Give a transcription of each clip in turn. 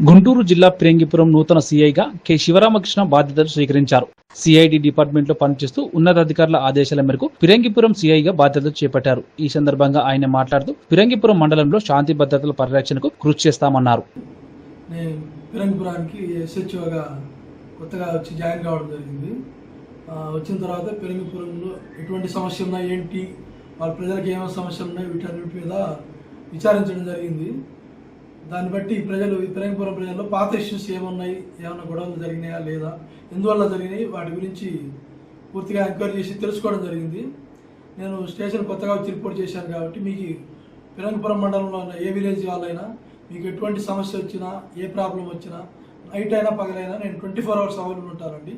గుంటూరు జిల్లా పిరంగిపురం నూతన సీఐగా కె శివరామకృష్ణ బాధ్యతలు స్వీకరించారు. సిఐడి డిపార్ట్మెంట్లో పనిచేస్తూ ఉన్నతాధికారుల ఆదేశాల మేరకు పిరంగిపురం సీఐగా బాధ్యతలు చేపట్టారు. ఈ సందర్భంగా ఆయన మాట్లాడుతూ పిరంగిపురం మండలంలో శాంతి భద్రతల పరిరక్షణకు కృషి చేస్తామన్నారు. పిరంగిపురానికి ఎస్హెచ్ఓగా కొత్తగా వచ్చి జాయిన్ కావడం జరిగింది. వచ్చిన తర్వాత పిరంగిపురంలో ఎటువంటి సమస్యలు ఉన్నాయి, ఏంటి వాళ్ళ ప్రజలకు ఏమైనా సమస్యలు ఉన్నాయి, వీటన్నిటి మీద విచారించడం జరిగింది. దాన్ని బట్టి పిరంగిపురం ప్రజల్లో పాత ఇష్యూస్ ఏమున్నాయి, ఏమైనా గొడవలు జరిగినాయా లేదా, ఎందువల్ల జరిగినాయి, వాటి గురించి పూర్తిగా ఎంక్వైరీ చేసి తెలుసుకోవడం జరిగింది. నేను స్టేషన్ కొత్తగా వచ్చి రిపోర్ట్ చేశాను కాబట్టి మీకు పిరంగిపురం మండలంలో ఉన్న ఏ విలేజ్ వాళ్ళైనా మీకు ఎటువంటి సమస్య వచ్చినా, ఏ ప్రాబ్లం వచ్చినా, నైట్ అయినా పగలైనా నేను 24 hours అవైలబుల్ ఉంటానండి.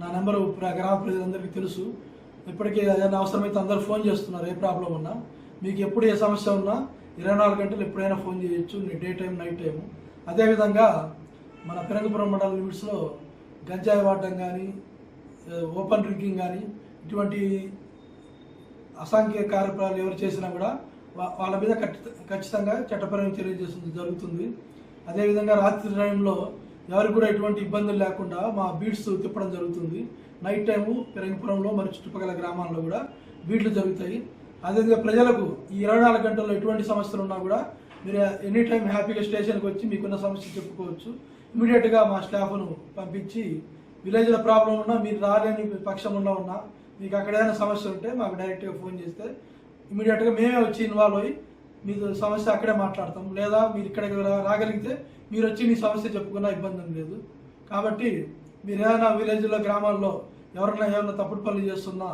నా నెంబరు గ్రామ ప్రజలందరికీ తెలుసు. ఇప్పటికీ ఏదైనా అవసరమైతే అందరూ ఫోన్ చేస్తున్నారు. ఏ ప్రాబ్లం ఉన్నా, మీకు ఎప్పుడు ఏ సమస్య ఉన్నా 24 గంటలు ఎప్పుడైనా ఫోన్ చేయొచ్చు, డే టైం నైట్ టైము. అదేవిధంగా మన పిరంగిపురం మండల లిమిట్స్లో గంజాయి వాడడం కానీ, ఓపెన్ డ్రింకింగ్ కానీ, ఇటువంటి అసాంఘిక కార్యక్రమాలు ఎవరు చేసినా కూడా వాళ్ళ మీద ఖచ్చితంగా చట్టపరమైన చర్యలు చేస్తుంది జరుగుతుంది. అదేవిధంగా రాత్రి టైంలో ఎవరికి కూడా ఎటువంటి ఇబ్బందులు లేకుండా మా బీట్స్ తిప్పడం జరుగుతుంది. నైట్ టైము పిరంగిపురంలో మరి చుట్టుపక్కల గ్రామాల్లో కూడా బీట్లు జరుగుతాయి. అదేవిధంగా ప్రజలకు ఈ 24 గంటల్లో ఎటువంటి సమస్యలు ఉన్నా కూడా మీరు ఎనీ టైం హ్యాపీగా స్టేషన్కి వచ్చి మీకున్న సమస్య చెప్పుకోవచ్చు. ఇమీడియట్గా మా స్టాఫ్ను పంపించి విలేజ్లో ప్రాబ్లం ఉన్నా, మీరు రాలేని పక్షంలో ఉన్నా, మీకు అక్కడ ఏదైనా సమస్య ఉంటే మాకు డైరెక్ట్గా ఫోన్ చేస్తే ఇమీడియట్గా మేమే వచ్చి ఇన్వాల్వ్ అయ్యి మీకు సమస్య అక్కడే మాట్లాడతాం. లేదా మీరు ఇక్కడికి రాగలిగితే మీరు వచ్చి మీ సమస్య చెప్పుకున్నా ఇబ్బంది లేదు. కాబట్టి మీరు ఏదైనా విలేజ్లో గ్రామాల్లో ఏమైనా తప్పుడు పనులు చేస్తున్నా,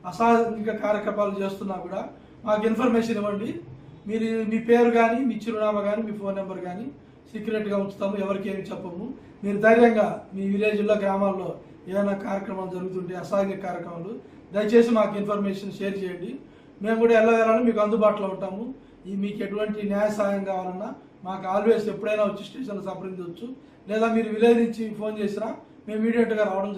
అసాంఘిక కార్యకలాపాలు చేస్తున్నా కూడా మాకు ఇన్ఫర్మేషన్ ఇవ్వండి. మీరు మీ పేరు కానీ, మీ చిరునామా కానీ, మీ ఫోన్ నెంబర్ కానీ సీక్రెట్గా ఉంచుతాము, ఎవరికి ఏమి చెప్పము. మీరు ధైర్యంగా మీ విలేజ్లో గ్రామాల్లో ఏమైనా కార్యక్రమాలు జరుగుతుంటే, అసాంఘిక కార్యక్రమాలు, దయచేసి మాకు ఇన్ఫర్మేషన్ షేర్ చేయండి. మేము కూడా ఎల్లవేళలా మీకు అందుబాటులో ఉంటాము. మీకు ఎటువంటి న్యాయ సహాయం కావాలన్నా మాకు ఆల్వేస్ ఎప్పుడైనా వచ్చి స్టేషన్లో సంప్రదించవచ్చు. లేదా మీరు విలేజ్ నుంచి ఫోన్ చేసినా మేము ఇమీడియట్గా రావడం జరుగుతుంది.